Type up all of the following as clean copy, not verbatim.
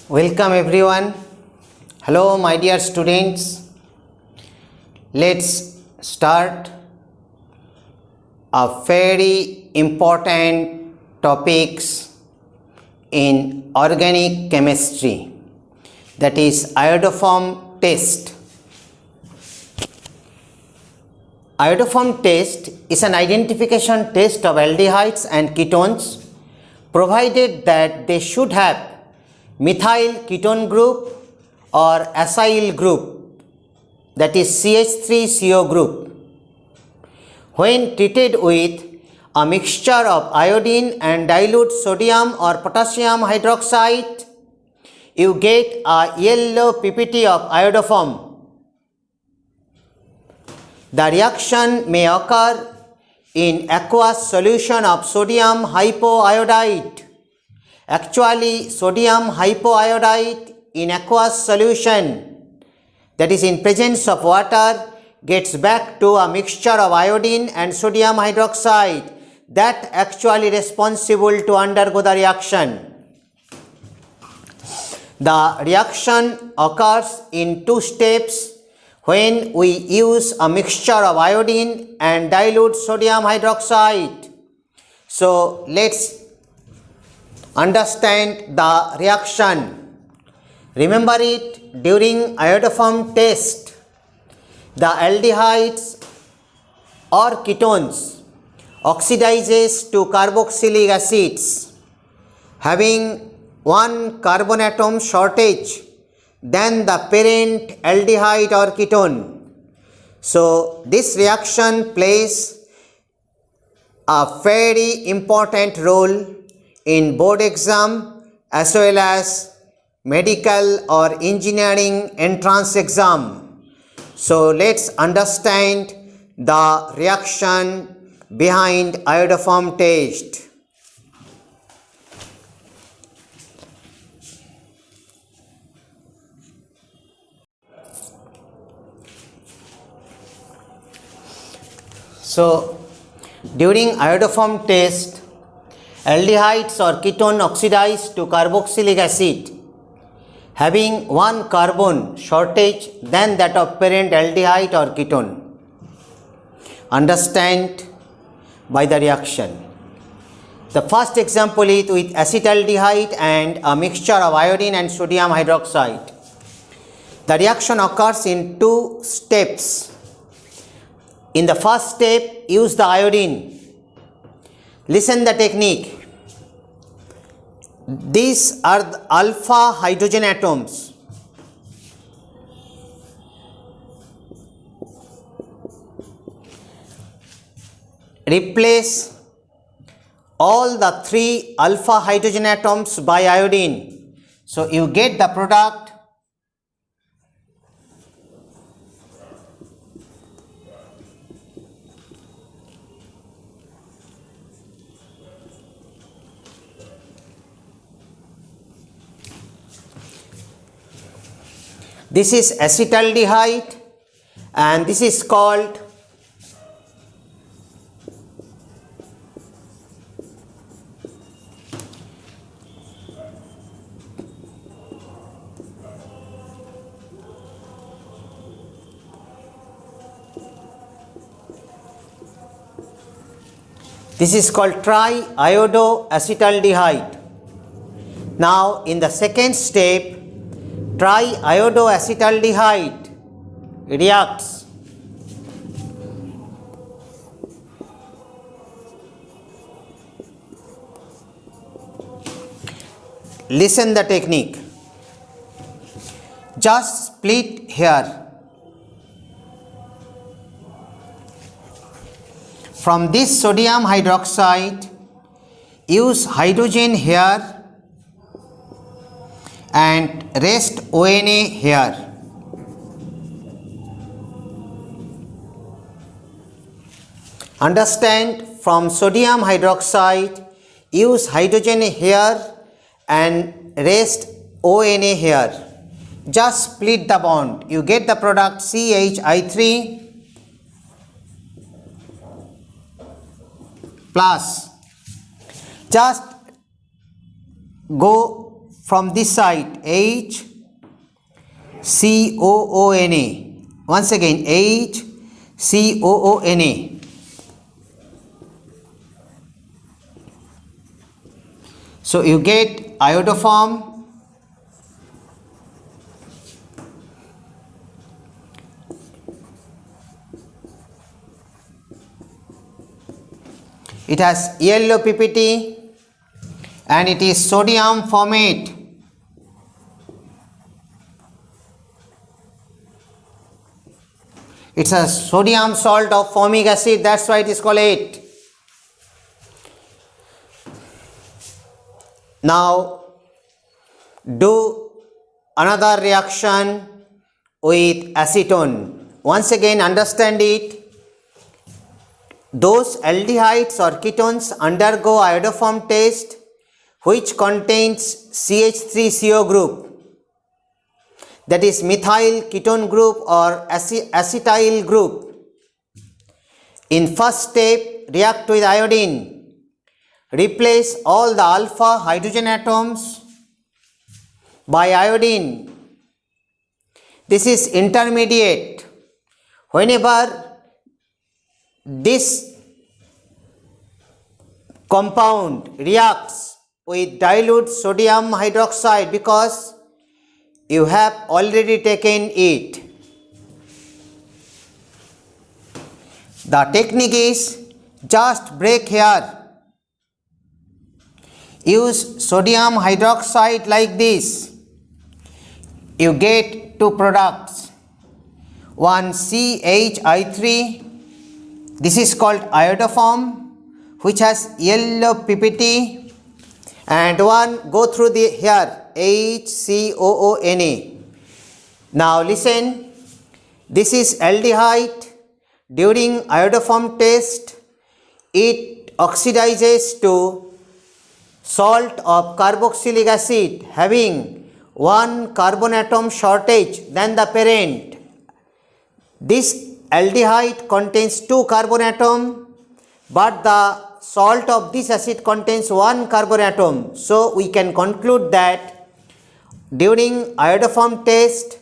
Welcome everyone. Hello my dear students. Let's start a very important topics in organic chemistry, that is iodoform test. Iodoform test is an identification test of aldehydes and ketones, provided that they should have methyl ketone group or acyl group, that is CH3CO group. When treated with a mixture of iodine and dilute sodium or potassium hydroxide, you get a yellow PPT of iodoform. The reaction may occur in aqueous solution of sodium hypoiodide. Actually, sodium hypoiodide in aqueous solution, that is in presence of water, gets back to a mixture of iodine and sodium hydroxide that actually responsible to undergo the reaction. The reaction occurs in two steps when we use a mixture of iodine and dilute sodium hydroxide. So let's understand the reaction. Remember it, during iodoform test, the aldehydes or ketones oxidizes to carboxylic acids having one carbon atom shortage than the parent aldehyde or ketone. So this reaction plays a very important role in board exam as well as medical or engineering entrance exam. So let's understand the reaction behind iodoform test. So during iodoform test, aldehydes or ketone oxidize to carboxylic acid having one carbon shortage than that of parent aldehyde or ketone. Understand by the reaction. The first example is with acetaldehyde and a mixture of iodine and sodium hydroxide. The reaction occurs in two steps. In the first step, use the iodine. Listen the technique. These are the alpha hydrogen atoms. Replace all the three alpha hydrogen atoms by iodine. So you get the product this is acetaldehyde and this is called triiodoacetaldehyde. Now in the second step, triiodoacetaldehyde reacts listen the technique. Just split here. From this sodium hydroxide, use hydrogen here and rest ONA here. Understand, from sodium hydroxide, use hydrogen here and rest ONA here. Just split the bond. You get the product CHI3 plus. Just go from this side HCOONA. Once again HCOONA. So you get iodoform. It has yellow PPT and it is sodium formate. It's a sodium salt of formic acid, that's why it is called it. Now do another reaction with acetone. Once again understand it. Those aldehydes or ketones undergo iodoform test which contains CH3CO group, that is methyl ketone group or acetyl group. In first step, react with iodine. Replace all the alpha hydrogen atoms by iodine. This is intermediate. Whenever this compound reacts with dilute sodium hydroxide, because you have already taken it, the technique is just break here. Use sodium hydroxide like this. You get two products. One CHI3, this is called iodoform, which has yellow PPT, and one go through the here HCOONA. Now listen, this is aldehyde. During iodoform test, it oxidizes to salt of carboxylic acid having one carbon atom shortage than the parent. This aldehyde contains two carbon atom, but the salt of this acid contains one carbon atom. So we can conclude that during iodoform test,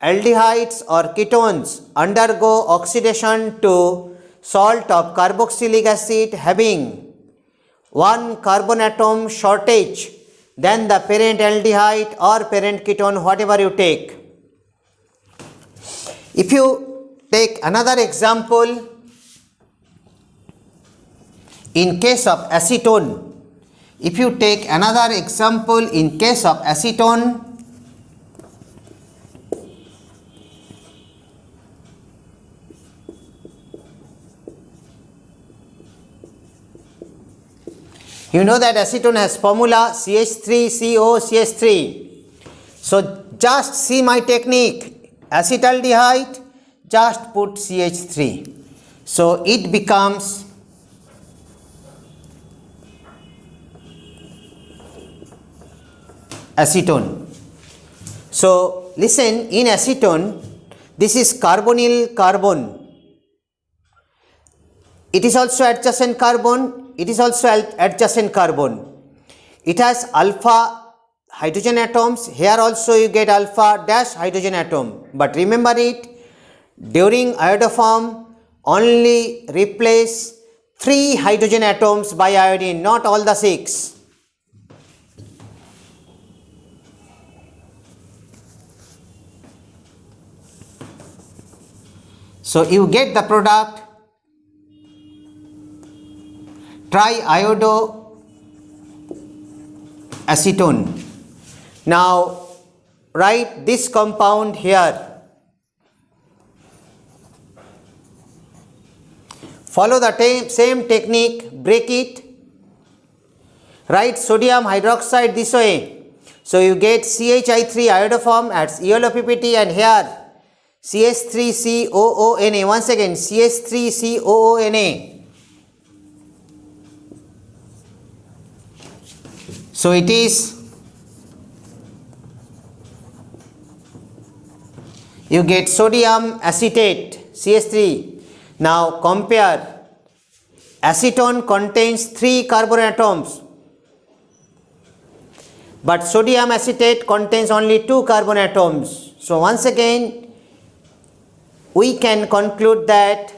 aldehydes or ketones undergo oxidation to salt of carboxylic acid having one carbon atom shortage than the parent aldehyde or parent ketone, whatever you take. If you take another example, in case of acetone, if you take another example in case of acetone, you know that acetone has formula CH3COCH3. So just see my technique, acetaldehyde, just put CH3. So it becomes acetone. So listen, in acetone, this is carbonyl carbon. It is also adjacent carbon. It is also adjacent carbon. It has alpha hydrogen atoms. Here also you get alpha dash hydrogen atom. But remember it, during iodoform only replace 3 hydrogen atoms by iodine, not all the 6. So you get the product triiodoacetone. Now write this compound here. Follow the same technique, break it. Write sodium hydroxide this way. So you get CHI3 iodoform at yellow PPT, and here CH3COONA. Once again CH3COONA. So it is, you get sodium acetate CH3. Now compare, acetone contains 3 carbon atoms But sodium acetate contains only 2 carbon atoms. So once again, we can conclude that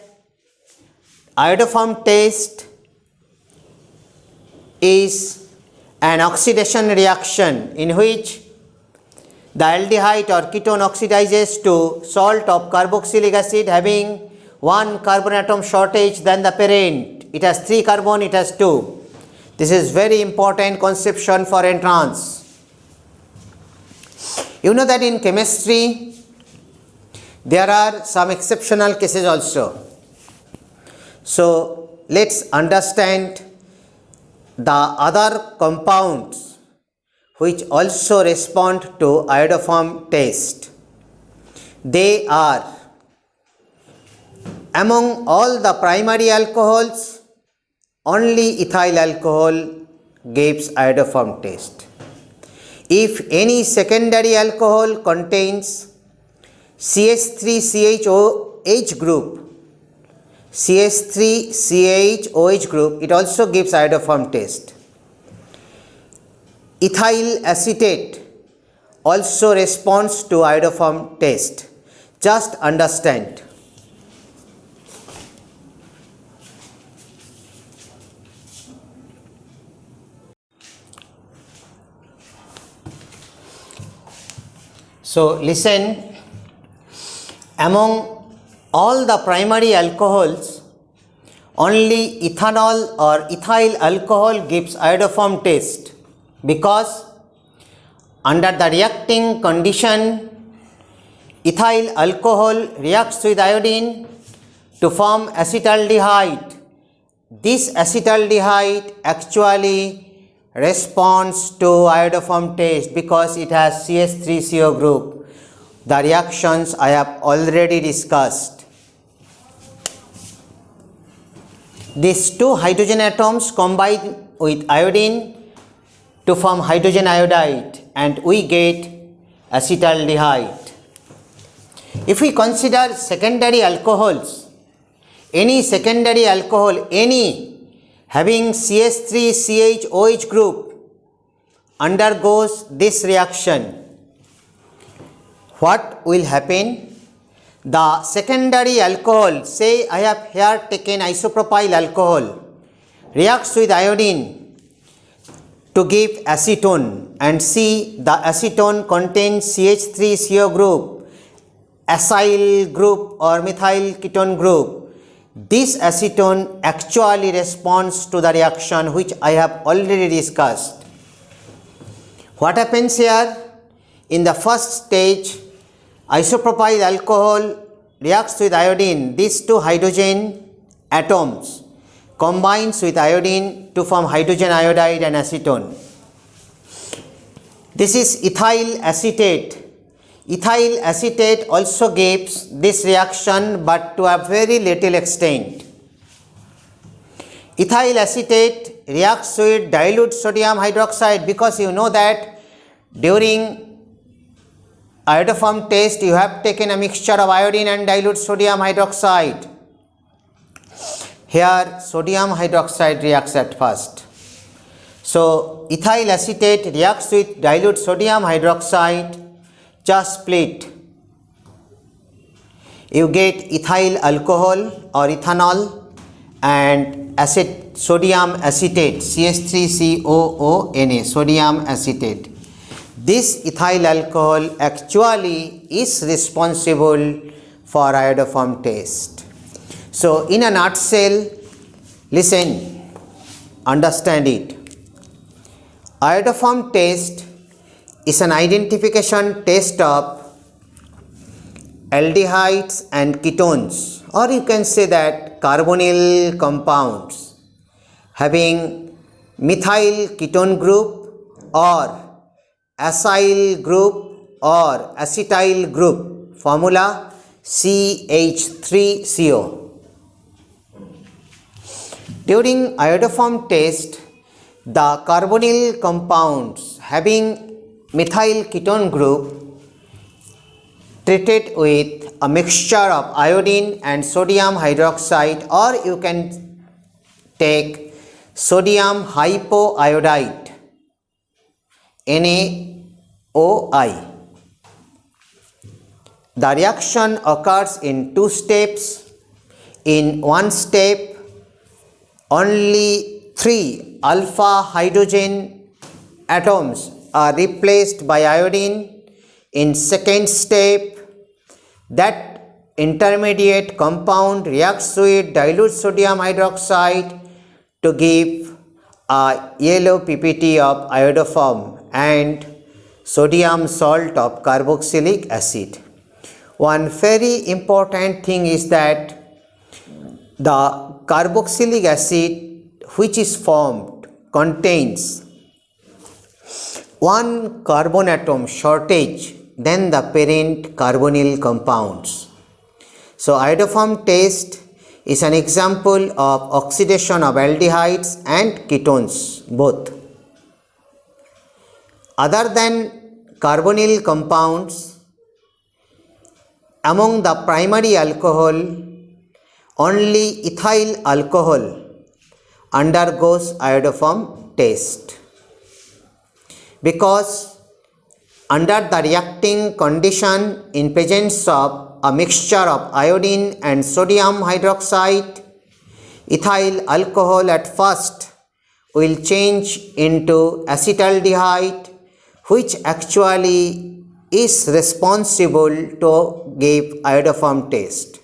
iodoform test is an oxidation reaction in which the aldehyde or ketone oxidizes to salt of carboxylic acid having 1 carbon atom shortage than the parent. It has 3 carbon, it has 2. This is very important conception for entrance. You know that in chemistry there are some exceptional cases also. So let's understand the other compounds which also respond to iodoform test. They are, among all the primary alcohols, only ethyl alcohol gives iodoform test. If any secondary alcohol contains CH3CHOH group, CH3CHOH group, it also gives iodoform test. Ethyl acetate also responds to iodoform test. Just understand. So listen, among all the primary alcohols, only ethanol or ethyl alcohol gives iodoform test, because under the reacting condition, ethyl alcohol reacts with iodine to form acetaldehyde. This acetaldehyde actually responds to iodoform test because it has CH3CO group. The reactions I have already discussed. These 2 hydrogen atoms combine with iodine to form hydrogen iodide and we get acetaldehyde. If we consider secondary alcohols, any secondary alcohol, any having CH3CHOH group undergoes this reaction, what will happen? The secondary alcohol, say I have here taken isopropyl alcohol, reacts with iodine to give acetone, and see the acetone contains CH3CO group, acyl group or methyl ketone group. This acetone actually responds to the reaction which I have already discussed. What happens here? In the first stage, isopropyl alcohol reacts with iodine. These 2 hydrogen atoms combines with iodine to form hydrogen iodide and acetone. This is ethyl acetate. Ethyl acetate also gives this reaction, but to a very little extent. Ethyl acetate reacts with dilute sodium hydroxide, because you know that during iodoform test you have taken a mixture of iodine and dilute sodium hydroxide. Here sodium hydroxide reacts at first. So ethyl acetate reacts with dilute sodium hydroxide, just split. You get ethyl alcohol or ethanol and sodium acetate, CH3COONA, sodium acetate. This ethyl alcohol actually is responsible for iodoform test. So in a nutshell, listen, understand it. Iodoform test is an identification test of aldehydes and ketones, or you can say that carbonyl compounds having methyl ketone group or acyl group or acetyl group, formula CH3CO. During iodoform test, the carbonyl compounds having methyl ketone group treated with a mixture of iodine and sodium hydroxide, or you can take sodium hypoiodide. NaOI. The reaction occurs in two steps. In one step, only 3 alpha hydrogen atoms are replaced by iodine. In second step, that intermediate compound reacts with dilute sodium hydroxide to give a yellow PPT of iodoform and sodium salt of carboxylic acid. One very important thing is that the carboxylic acid which is formed contains one carbon atom shortage than the parent carbonyl compounds. So iodoform test is an example of oxidation of aldehydes and ketones both. Other than carbonyl compounds, among the primary alcohol, only ethyl alcohol undergoes iodoform test, because under the reacting condition in presence of a mixture of iodine and sodium hydroxide, ethyl alcohol at first will change into acetaldehyde, which actually is responsible to give iodoform test.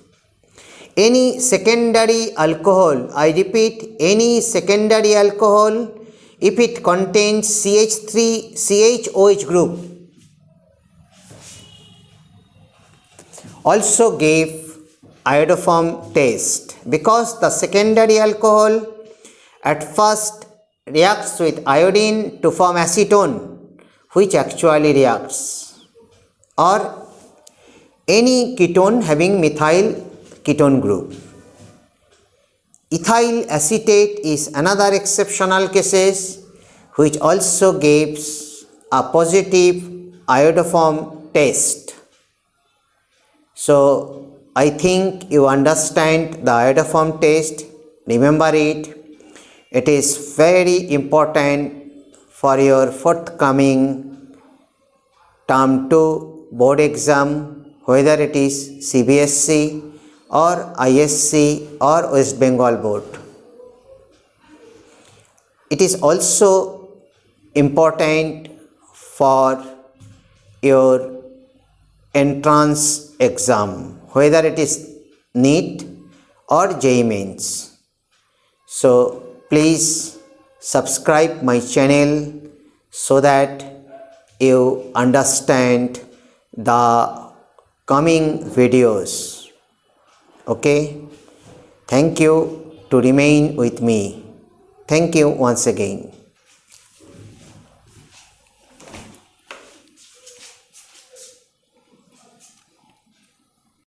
Any secondary alcohol, I repeat, any secondary alcohol, if it contains CH3 CHOH group, also gave iodoform test, because the secondary alcohol at first reacts with iodine to form acetone, which actually reacts, or any ketone having methyl ketone group. Ethyl acetate is another exceptional cases which also gives a positive iodoform test. So I think you understand the iodoform test. Remember it. It is very important for your forthcoming term 2 board exam, whether it is CBSE or ISC or West Bengal board. It is also important for your entrance exam, whether it is neet or jeemains. So please subscribe my channel so that you understand the coming videos. Okay, thank you to remain with me. Thank you once again.